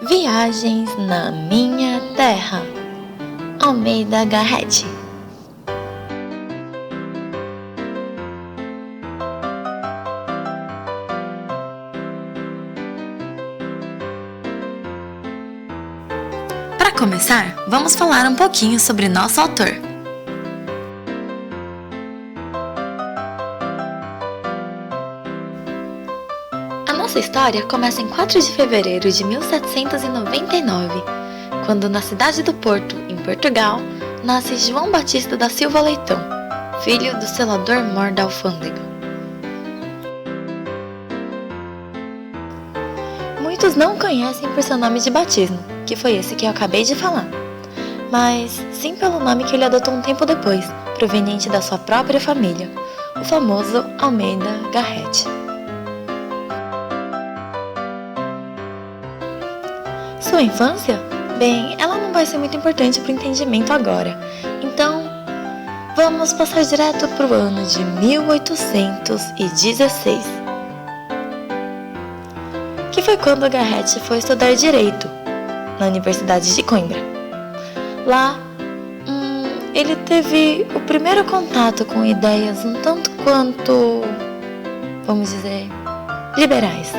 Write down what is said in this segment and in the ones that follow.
Viagens na minha terra. Almeida Garrett. Para começar, vamos falar um pouquinho sobre nosso autor. A nossa história começa em 4 de fevereiro de 1799, quando na cidade do Porto, em Portugal, nasce João Batista da Silva Leitão, filho do selador-mor da alfândega. Muitos não o conhecem por seu nome de batismo, que foi esse que eu acabei de falar, mas sim pelo nome que ele adotou um tempo depois, proveniente da sua própria família, o famoso Almeida Garrett. Sua infância? Bem, ela não vai ser muito importante para o entendimento agora, então vamos passar direto para o ano de 1816, que foi quando Garrett foi estudar Direito na Universidade de Coimbra. Lá, ele teve o primeiro contato com ideias um tanto quanto, vamos dizer, liberais.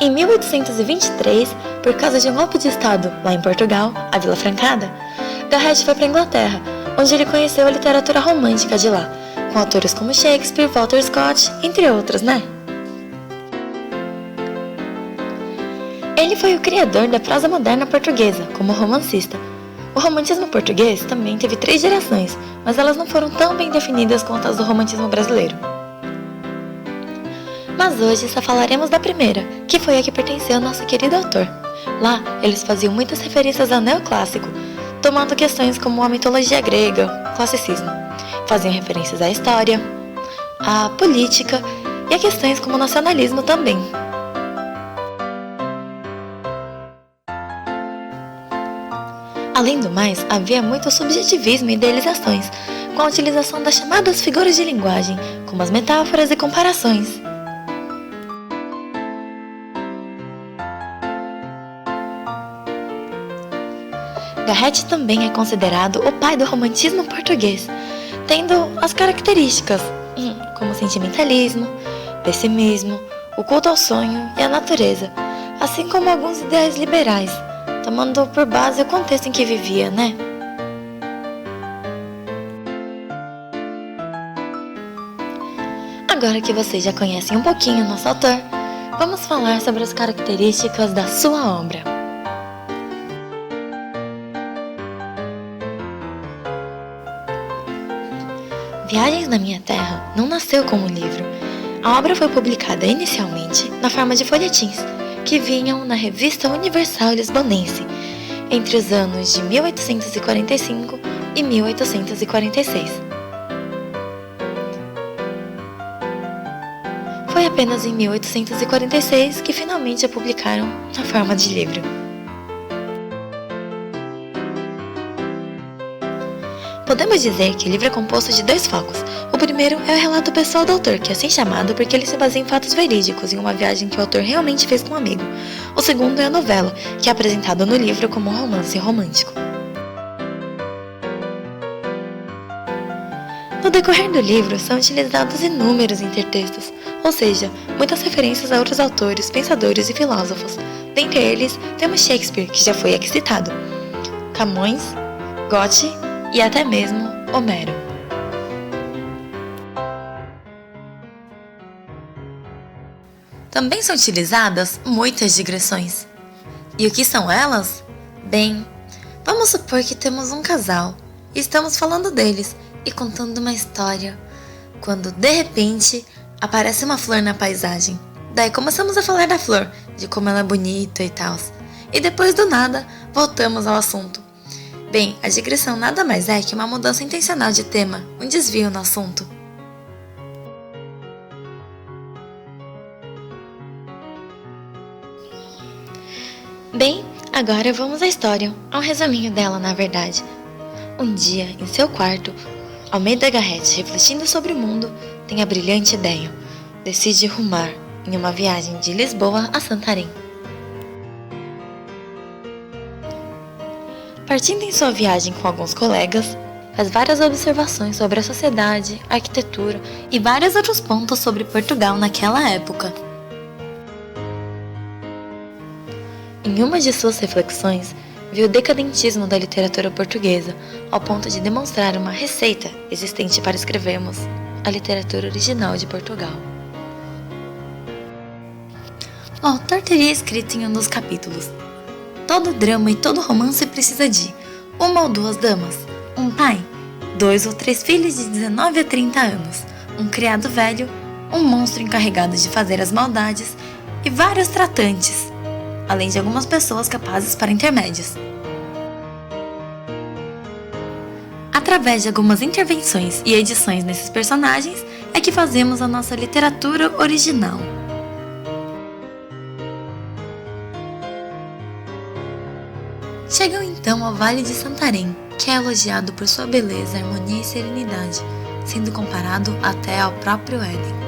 Em 1823, por causa de um golpe de Estado lá em Portugal, a Vila Francada, Garrett foi para a Inglaterra, onde ele conheceu a literatura romântica de lá, com autores como Shakespeare, Walter Scott, entre outros, né? Ele foi o criador da prosa moderna portuguesa, como romancista. O romantismo português também teve 3 gerações, mas elas não foram tão bem definidas quanto as do romantismo brasileiro. Mas hoje só falaremos da primeira, que foi a que pertenceu ao nosso querido autor. Lá, eles faziam muitas referências ao neoclássico, tomando questões como a mitologia grega, o classicismo. Faziam referências à história, à política e a questões como o nacionalismo também. Além do mais, havia muito subjetivismo e idealizações, com a utilização das chamadas figuras de linguagem, como as metáforas e comparações. Garrett também é considerado o pai do romantismo português, tendo as características como sentimentalismo, pessimismo, o culto ao sonho e à natureza, assim como alguns ideais liberais, tomando por base o contexto em que vivia, né? Agora que vocês já conhecem um pouquinho o nosso autor, vamos falar sobre as características da sua obra. Viagens na Minha Terra não nasceu como um livro. A obra foi publicada inicialmente na forma de folhetins, que vinham na Revista Universal Lisbonense, entre os anos de 1845 e 1846. Foi apenas em 1846 que finalmente a publicaram na forma de livro. Podemos dizer que o livro é composto de 2 focos. O primeiro é o relato pessoal do autor, que é assim chamado porque ele se baseia em fatos verídicos, em uma viagem que o autor realmente fez com um amigo. O segundo é a novela, que é apresentado no livro como um romance romântico. No decorrer do livro, são utilizados inúmeros intertextos, ou seja, muitas referências a outros autores, pensadores e filósofos. Dentre eles, temos Shakespeare, que já foi aqui citado, Camões, Goethe e até mesmo Homero. Também são utilizadas muitas digressões. E o que são elas? Bem, vamos supor que temos um casal e estamos falando deles e contando uma história, quando de repente aparece uma flor na paisagem. Daí começamos a falar da flor, de como ela é bonita e tal. E depois do nada, voltamos ao assunto. Bem, a digressão nada mais é que uma mudança intencional de tema, um desvio no assunto. Bem, agora vamos à história, a um resuminho dela na verdade. Um dia, em seu quarto, Almeida Garrett, refletindo sobre o mundo, tem a brilhante ideia. decide rumar em uma viagem de Lisboa a Santarém. Partindo em sua viagem com alguns colegas, faz várias observações sobre a sociedade, a arquitetura e vários outros pontos sobre Portugal naquela época. Em uma de suas reflexões, viu o decadentismo da literatura portuguesa, ao ponto de demonstrar uma receita existente para escrevermos a literatura original de Portugal. O autor teria escrito em um dos capítulos: todo drama e todo romance precisa de uma ou duas damas, um pai, 2 ou 3 filhos de 19 a 30 anos, um criado velho, um monstro encarregado de fazer as maldades e vários tratantes, além de algumas pessoas capazes para intermédios. Através de algumas intervenções e edições nesses personagens é que fazemos a nossa literatura original. Chegam então ao Vale de Santarém, que é elogiado por sua beleza, harmonia e serenidade, sendo comparado até ao próprio Éden.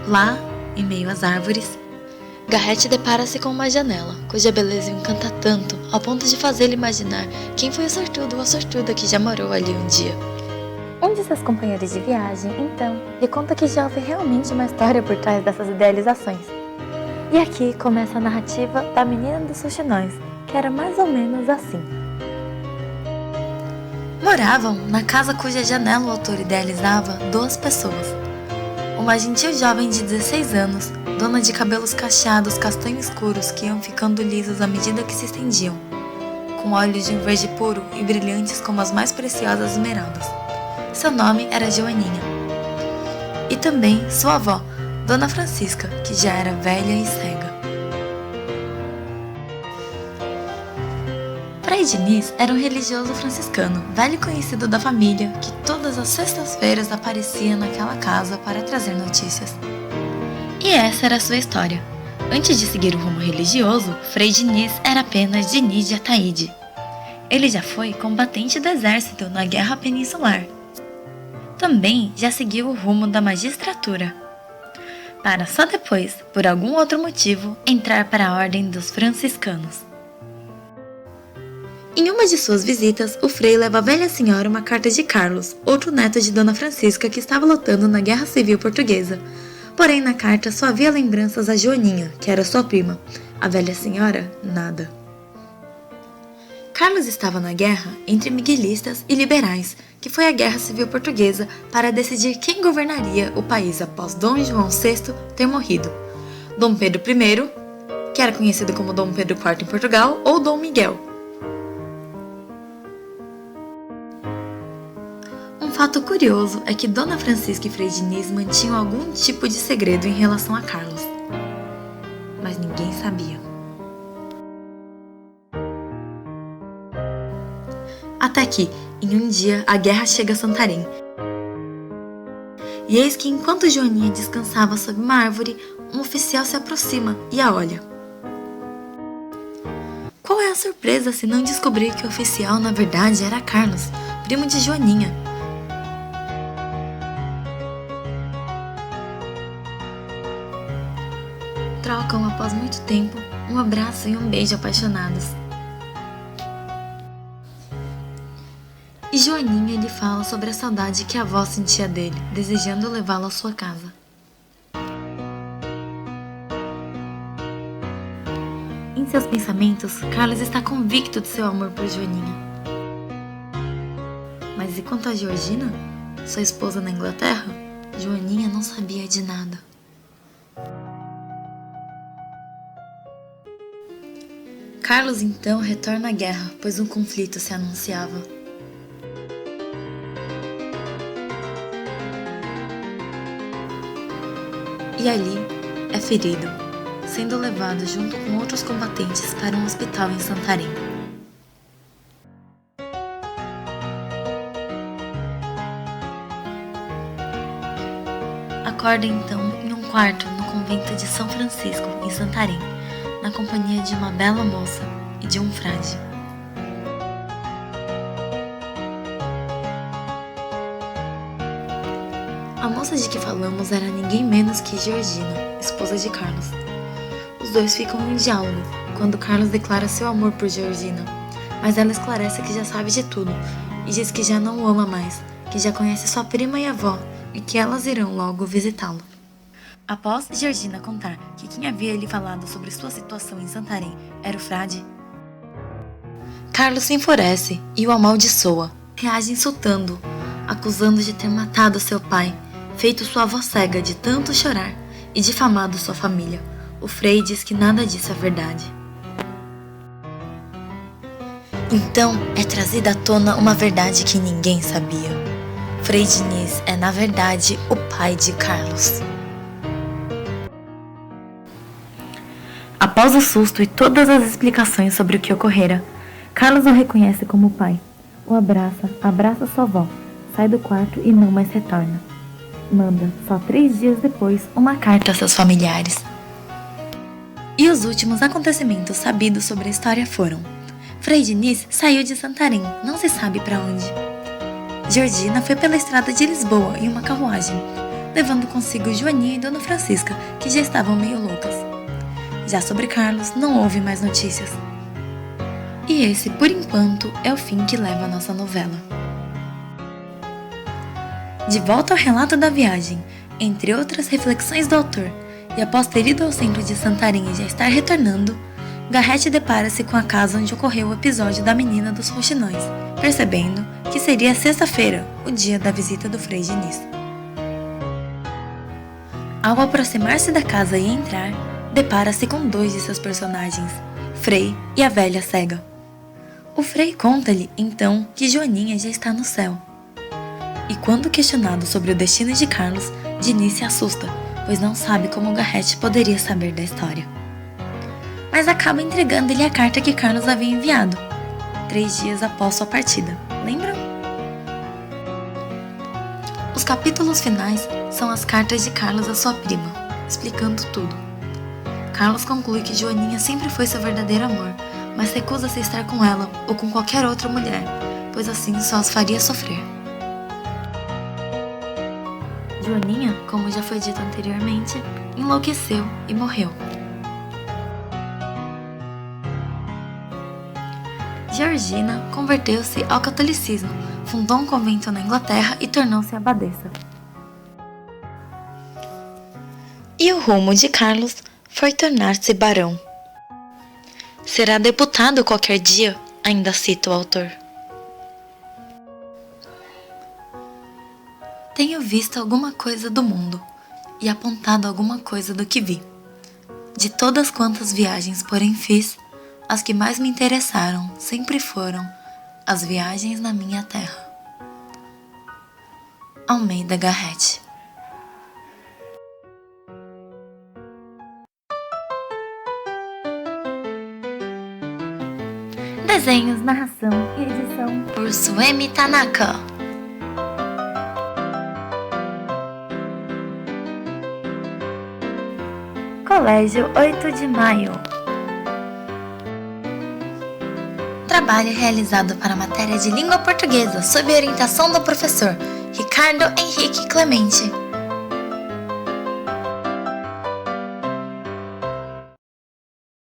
Lá, em meio às árvores, Garrett depara-se com uma janela, cuja beleza o encanta tanto, ao ponto de fazê-lo imaginar quem foi o sortudo ou a sortuda que já morou ali um dia. Um de seus companheiros de viagem, então, lhe conta que já houve realmente uma história por trás dessas idealizações. E aqui começa a narrativa da Menina dos Rouxinóis, que era mais ou menos assim. Moravam na casa cuja janela o autor idealizava 2 pessoas. Uma gentil jovem de 16 anos, dona de cabelos cacheados castanho escuros que iam ficando lisos à medida que se estendiam, com olhos de um verde puro e brilhantes como as mais preciosas esmeraldas. Seu nome era Joaninha. E também sua avó, Dona Francisca, que já era velha e cega. Frei Diniz era um religioso franciscano, velho conhecido da família, que todas as sextas-feiras aparecia naquela casa para trazer notícias. E essa era a sua história. Antes de seguir o rumo religioso, Frei Diniz era apenas Diniz de Ataíde. Ele já foi combatente do exército na Guerra Peninsular. Também já seguiu o rumo da magistratura, para só depois, por algum outro motivo, entrar para a Ordem dos Franciscanos. Em uma de suas visitas, o Frei leva à velha senhora uma carta de Carlos, outro neto de Dona Francisca que estava lutando na Guerra Civil Portuguesa. Porém, na carta só havia lembranças a Joaninha, que era sua prima. A velha senhora, nada. Carlos estava na guerra entre miguelistas e liberais, que foi a Guerra Civil Portuguesa para decidir quem governaria o país após Dom João VI ter morrido. Dom Pedro I, que era conhecido como Dom Pedro IV em Portugal, ou Dom Miguel. Um fato curioso é que Dona Francisca e Frei Diniz mantinham algum tipo de segredo em relação a Carlos. Mas ninguém sabia. Até que, em um dia, a guerra chega a Santarém. E eis que, enquanto Joaninha descansava sob uma árvore, um oficial se aproxima e a olha. Qual é a surpresa se não descobrir que o oficial, na verdade, era Carlos, primo de Joaninha? Trocam, após muito tempo, um abraço e um beijo apaixonados. E Joaninha lhe fala sobre a saudade que a avó sentia dele, desejando levá-lo à sua casa. Em seus pensamentos, Carlos está convicto de seu amor por Joaninha. Mas e quanto a Georgina, sua esposa na Inglaterra? Joaninha não sabia de nada. Carlos então retorna à guerra, pois um conflito se anunciava. E ali é ferido, sendo levado junto com outros combatentes para um hospital em Santarém. Acorda então em um quarto no convento de São Francisco, em Santarém, na companhia de uma bela moça e de um frade. A moça de que falamos era ninguém menos que Georgina, esposa de Carlos. Os dois ficam em diálogo quando Carlos declara seu amor por Georgina, mas ela esclarece que já sabe de tudo e diz que já não o ama mais, que já conhece sua prima e avó e que elas irão logo visitá-lo. Após Georgina contar que quem havia lhe falado sobre sua situação em Santarém era o frade, Carlos se enfurece e o amaldiçoa, reage insultando-o, acusando de ter matado seu pai, feito sua avó cega de tanto chorar e difamado sua família. O Frei diz que nada disso é verdade. Então é trazida à tona uma verdade que ninguém sabia. Frei Diniz é, na verdade, o pai de Carlos. Após o susto e todas as explicações sobre o que ocorrera, Carlos o reconhece como pai. O abraça sua avó, sai do quarto e não mais retorna. Manda, só 3 dias depois, uma carta a seus familiares. E os últimos acontecimentos sabidos sobre a história foram: Frei Diniz saiu de Santarém, não se sabe para onde. Georgina foi pela estrada de Lisboa em uma carruagem, levando consigo Joaninha e Dona Francisca, que já estavam meio loucas. Já sobre Carlos, não houve mais notícias. E esse, por enquanto, é o fim que leva a nossa novela. De volta ao relato da viagem, entre outras reflexões do autor, e após ter ido ao centro de Santarém e já estar retornando, Garrett depara-se com a casa onde ocorreu o episódio da menina dos rouxinóis, percebendo que seria sexta-feira, o dia da visita do Frei Diniz. Ao aproximar-se da casa e entrar, depara-se com 2 de seus personagens, Frei e a velha cega. O Frei conta-lhe, então, que Joaninha já está no céu. E quando questionado sobre o destino de Carlos, Diniz se assusta, pois não sabe como Garrett poderia saber da história. Mas acaba entregando-lhe a carta que Carlos havia enviado, 3 dias após sua partida. Lembram? Os capítulos finais são as cartas de Carlos à sua prima, explicando tudo. Carlos conclui que Joaninha sempre foi seu verdadeiro amor, mas recusa-se a estar com ela ou com qualquer outra mulher, pois assim só as faria sofrer. Joaninha, como já foi dito anteriormente, enlouqueceu e morreu. Georgina converteu-se ao catolicismo, fundou um convento na Inglaterra e tornou-se abadesa. E o rumo de Carlos foi tornar-se barão. Será deputado qualquer dia, ainda cita o autor. Tenho visto alguma coisa do mundo e apontado alguma coisa do que vi. De todas quantas viagens, porém, fiz, as que mais me interessaram sempre foram as viagens na minha terra. Almeida Garrett. Desenhos, narração e edição por Suemi Tanaka. Colégio 8 de Maio. Trabalho realizado para a matéria de língua portuguesa sob orientação do professor Ricardo Henrique Clemente.